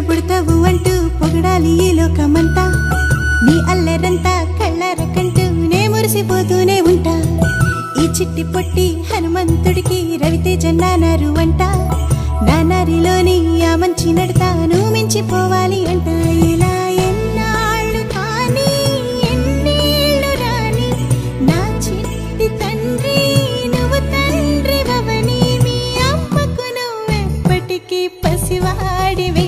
పుడతావు అంటూ పొగడాలి ఈ లోకమంతా నీ అల్లరంతా కళ్ళారకంటూ నే మురిసిపోతూనే ఉంటా ఈ చిట్టి పొట్టి హనుమంతుడికి రవితేజ నానారు అంట నానారిలోని ఆ మంచి నడతాను మించిపోవాలి అంట ఇలా ఎన్నాళ్ళు కానీ ఎన్నేళ్ళు రాని నా చిట్టి తండ్రి నువ్వు తండ్రి భవని మీ అమ్మకు నువ్వెప్పటికీ పసివాడివి